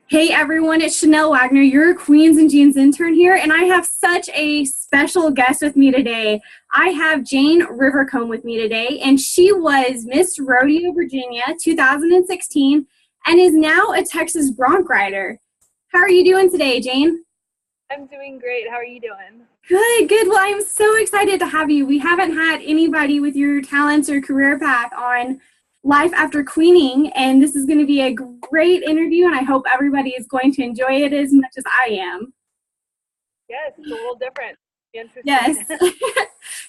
Hey everyone, it's Chanel Wagner, your Queens and Jeans intern here, and I have such a special guest with me today. I have Jane Revercomb with me today, and she was Miss Rodeo Virginia 2016 and is now a Texas Bronc rider. How are you doing today, Jane? I'm doing great. How are you doing? Good, good. Well, I'm so excited to have you. We haven't had anybody with your talents or career path on Life After Queening, and this is going to be a great interview, and I hope everybody is going to enjoy it as much as I am. Yes, it's a little different. Interesting. Yes.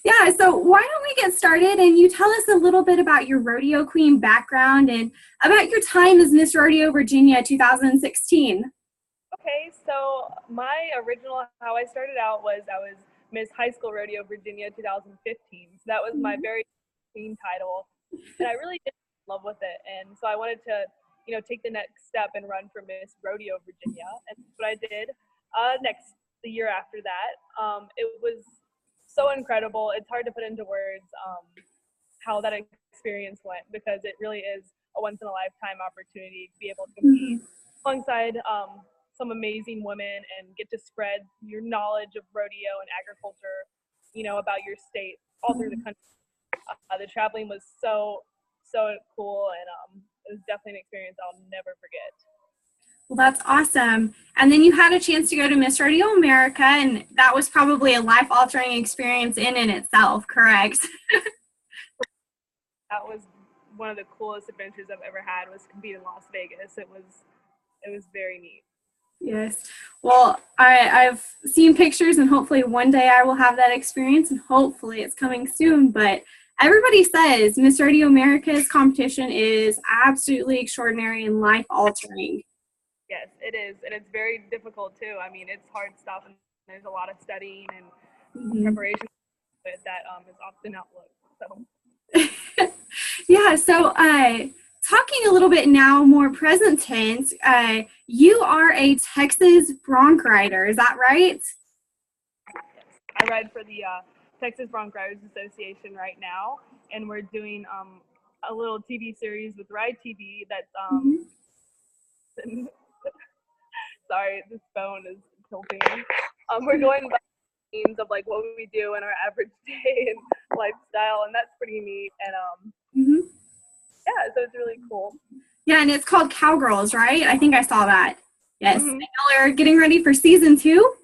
Yeah, so why don't we get started, and you tell us a little bit about your rodeo queen background and about your time as Miss Rodeo Virginia 2016. Okay, so my original, how I started out was I was Miss High School Rodeo Virginia 2015. So that was my very queen title. And I really did love with it. And so I wanted to, take the next step and run for Miss Rodeo Virginia. And that's what I did. The year after that, it was so incredible. It's hard to put into words how that experience went, because it really is a once in a lifetime opportunity to be able to compete alongside some amazing women and get to spread your knowledge of rodeo and agriculture, about your state all through the country. The traveling was so cool, and it was definitely an experience I'll never forget. Well, that's awesome. And then you had a chance to go to Miss Rodeo America, and that was probably a life-altering experience in itself, correct? That was one of the coolest adventures I've ever had, was compete in Las Vegas. It was very neat. Yes. Well, I've seen pictures, and hopefully one day I will have that experience, and hopefully it's coming soon. But everybody says Miss Rodeo America's competition is absolutely extraordinary and life-altering. Yes, it is, and it's very difficult too. I mean, it's hard stuff, and there's a lot of studying and preparation that is often outlooked. So. Yeah. So, talking a little bit now, more present tense. You are a Texas Bronc rider. Is that right? Yes, I ride for the Texas Bronc Riders Association right now, and we're doing a little TV series with Ride TV that's sorry, this phone is tilting. We're going by themes of like what we do in our average day and lifestyle, and that's pretty neat. And yeah, so it's really cool. Yeah, and it's called Cowgirls, right? I think I saw that. Yes. And y'all are getting ready for season 2?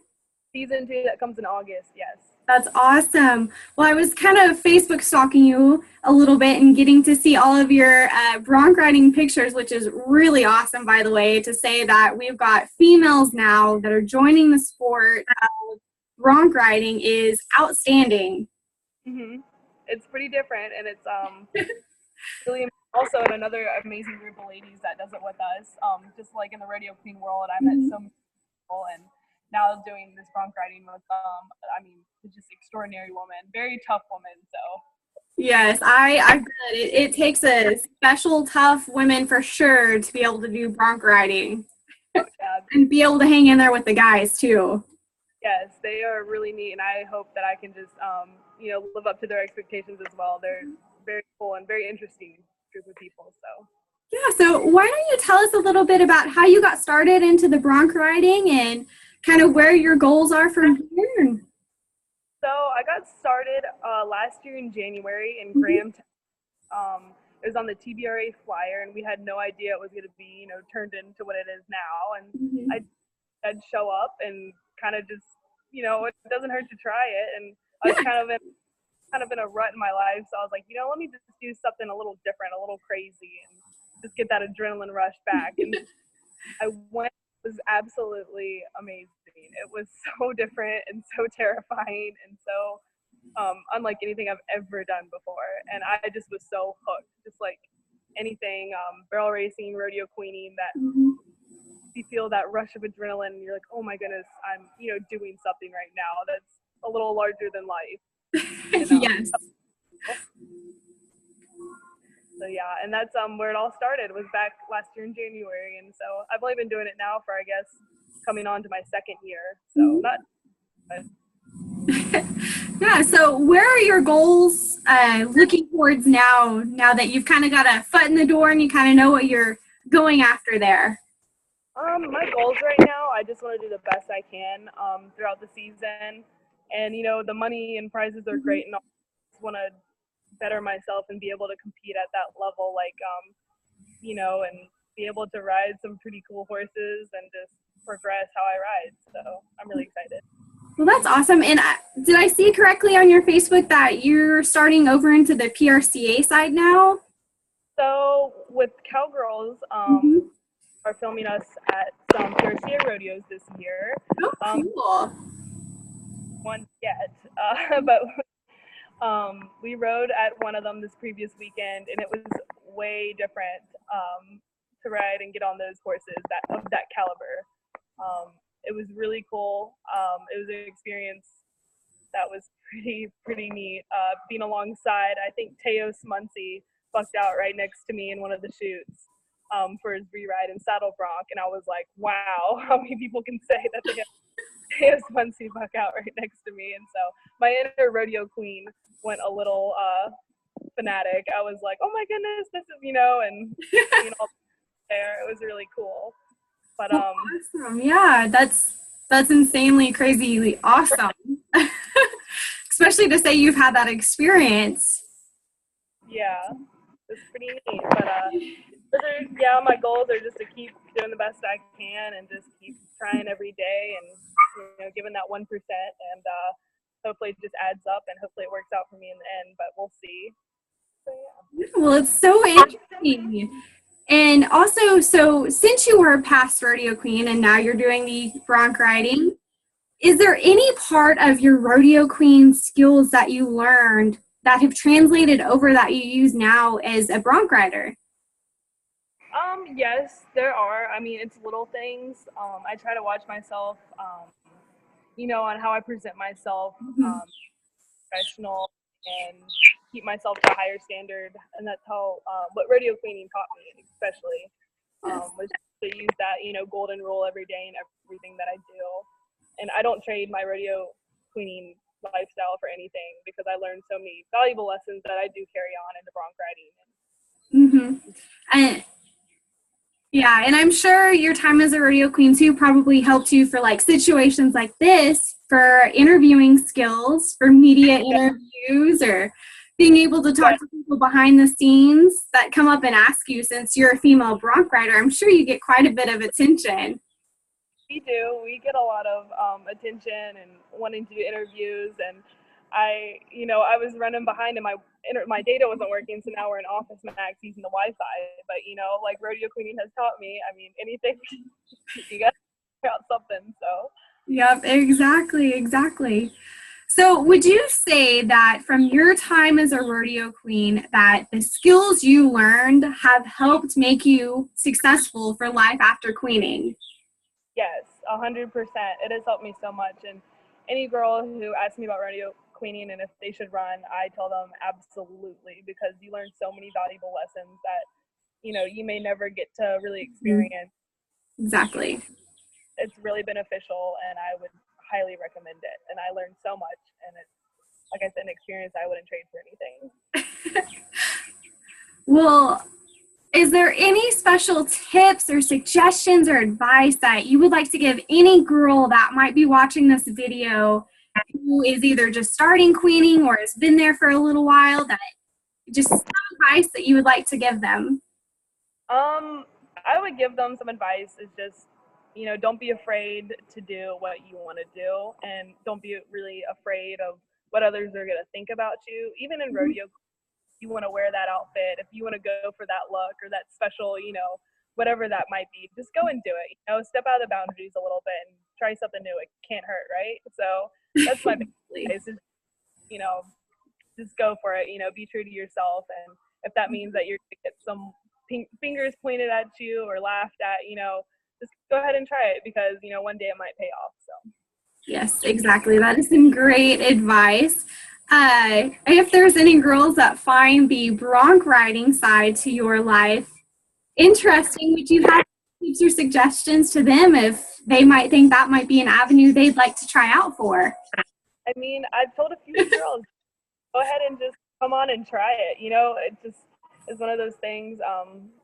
Season 2 that comes in August, yes. That's awesome. Well, I was kind of Facebook stalking you a little bit and getting to see all of your bronc riding pictures, which is really awesome, by the way, to say that we've got females now that are joining the sport. Bronc riding is outstanding. It's pretty different, and it's really also another amazing group of ladies that does it with us. Just like in the rodeo queen world, I met so many people, and now doing this bronc riding with just extraordinary woman, very tough woman. So yes, I bet it takes a special tough women for sure to be able to do bronc riding. And be able to hang in there with the guys too. Yes, they are really neat, and I hope that I can just live up to their expectations as well. They're very cool and very interesting group of people. So yeah, so why don't you tell us a little bit about how you got started into the bronc riding and kind of where your goals are from here? So I got started last year in January in Graham. It was on the TBRA flyer, and we had no idea it was going to be, turned into what it is now. And I'd show up and kind of just, it doesn't hurt to try it. And I was kind of in a rut in my life, so I was like, let me just do something a little different, a little crazy, and just get that adrenaline rush back. And I went. It was absolutely amazing. It was so different and so terrifying and so unlike anything I've ever done before. And I just was so hooked. Just like anything, barrel racing, rodeo queening, that you feel that rush of adrenaline and you're like, oh my goodness, I'm doing something right now that's a little larger than life. Yes. So yeah, and that's where it all started, was back last year in January. And so I've only been doing it now for, I guess, coming on to my second year. So yeah, so where are your goals looking towards now that you've kind of got a foot in the door and you kind of know what you're going after there? My goals right now, I just want to do the best I can throughout the season. And, the money and prizes are Mhm. great, and I just want to better myself and be able to compete at that level, like, and be able to ride some pretty cool horses and just progress how I ride. So I'm really excited. Well, that's awesome. And did I see correctly on your Facebook that you're starting over into the PRCA side now? So with Cowgirls, Mhm. are filming us at some Garcia rodeos this year. Oh, Um, cool. one yet, but we rode at one of them this previous weekend, and it was way different to ride and get on those horses that of that caliber. It was really cool. It was an experience that was pretty neat. Being alongside, I think Teos Muncie bucked out right next to me in one of the shoots for his re-ride in Saddle Bronc, and I was like, wow, how many people can say that they have Teos Muncie buck out right next to me? And so my inner rodeo queen went a little fanatic. I was like, oh my goodness, this is and seeing all there, it was really cool. But Well, awesome. Yeah, that's insanely crazy awesome. Especially to say you've had that experience. yeah, it's pretty neat. But my goals are just to keep doing the best I can and just keep trying every day and giving that 1%, and hopefully it just adds up and hopefully it works out for me in the end. But we'll see. So yeah. Well, it's so interesting. And also, so since you were a past rodeo queen and now you're doing the bronc riding, is there any part of your rodeo queen skills that you learned that have translated over that you use now as a bronc rider? Yes, there are. I mean, it's little things. I try to watch myself, on how I present myself, Mhm. professional, and keep myself to a higher standard. And that's how what rodeo cleaning taught me, especially, Yes. was to use that golden rule every day in everything that I do. And I don't trade my rodeo cleaning lifestyle for anything because I learned so many valuable lessons that I do carry on into bronc riding. Mm-hmm. And yeah, and I'm sure your time as a rodeo queen too probably helped you for like situations like this, for interviewing skills, for media Yeah, interviews, or being able to yeah, talk to people behind the scenes that come up and ask you since you're a female bronc rider. I'm sure you get quite a bit of attention. we do. We get a lot of attention and wanting to do interviews, and I was running behind, and my data wasn't working, so now we're in Office Max using the Wi-Fi. But like rodeo cleaning has taught me, I mean, anything you got to figure out something. So Yep, exactly, exactly. So, would you say that from your time as a rodeo queen, that the skills you learned have helped make you successful for life after queening? yes, 100%. It has helped me so much. And any girl who asks me about rodeo cleaning and if they should run, I tell them absolutely, because you learn so many valuable lessons that you may never get to really Mhm. experience. Exactly. It's really beneficial, and I would highly recommend it. And I learned so much, and it's, like I said, an experience I wouldn't trade for anything. Well, is there any special tips or suggestions or advice that you would like to give any girl that might be watching this video who is either just starting queening or has been there for a little while, that just some advice that you would like to give them? Um, I would give them some advice. Is just, don't be afraid to do what you want to do, and don't be really afraid of what others are gonna think about you. Even in rodeo, you want to wear that outfit, if you want to go for that look or that special, whatever that might be, just go and do it. Step out of the boundaries a little bit and try something new. It can't hurt, right? So that's my big advice is, you know, just go for it. Be true to yourself, and if that means that you're gonna get some fingers pointed at you or laughed at, just go ahead and try it because one day it might pay off. So Yes, exactly. That is some great advice. If there's any girls that find the bronc riding side to your life interesting, would you have tips or suggestions to them if they might think that might be an avenue they'd like to try out for? I mean, I've told a few girls, go ahead and just come on and try it. It just is one of those things.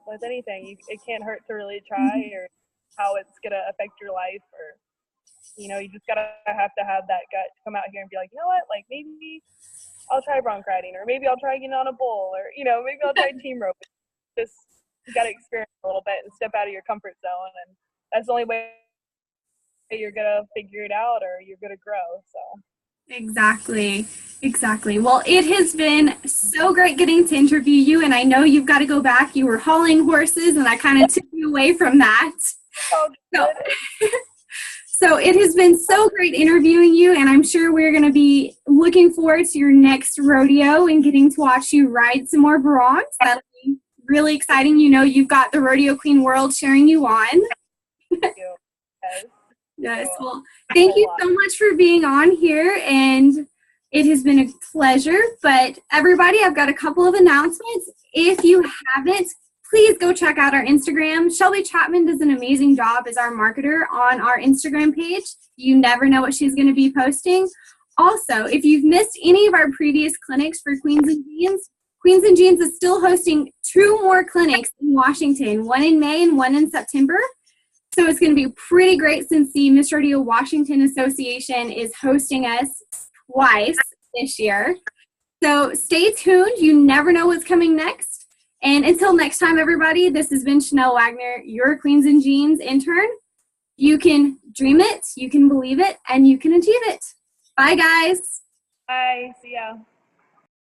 With anything, it can't hurt to really try, or how it's gonna affect your life, or you just gotta have to have that gut to come out here and be like, you know what, like maybe I'll try bronc riding, or maybe I'll try getting on a bull, or maybe I'll try team roping. Just you gotta experience a little bit and step out of your comfort zone, and that's the only way you're gonna figure it out or you're gonna grow. So Exactly. Well, it has been so great getting to interview you, and I know you've got to go back. You were hauling horses, and I kind of took you away from that. oh, So, so it has been so great interviewing you, and I'm sure we're going to be looking forward to your next rodeo and getting to watch you ride some more broncs. That'll be really exciting. You've got the Rodeo Queen World cheering you on. Thank you. Yes. Well, thank you so much for being on here, and it has been a pleasure. But everybody, I've got a couple of announcements. If you haven't, please go check out our Instagram. Shelby Chapman does an amazing job as our marketer on our Instagram page. You never know what she's going to be posting. Also, if you've missed any of our previous clinics for Queens and Jeans, Queens and Jeans is still hosting 2 more clinics in Washington, one in May and one in September. So it's going to be pretty great since the Miss Rodeo Washington Association is hosting us twice this year. So stay tuned. You never know what's coming next. And until next time, everybody, this has been Chanel Wagner, your Queens and Jeans intern. You can dream it, you can believe it, and you can achieve it. Bye, guys. Bye. See ya.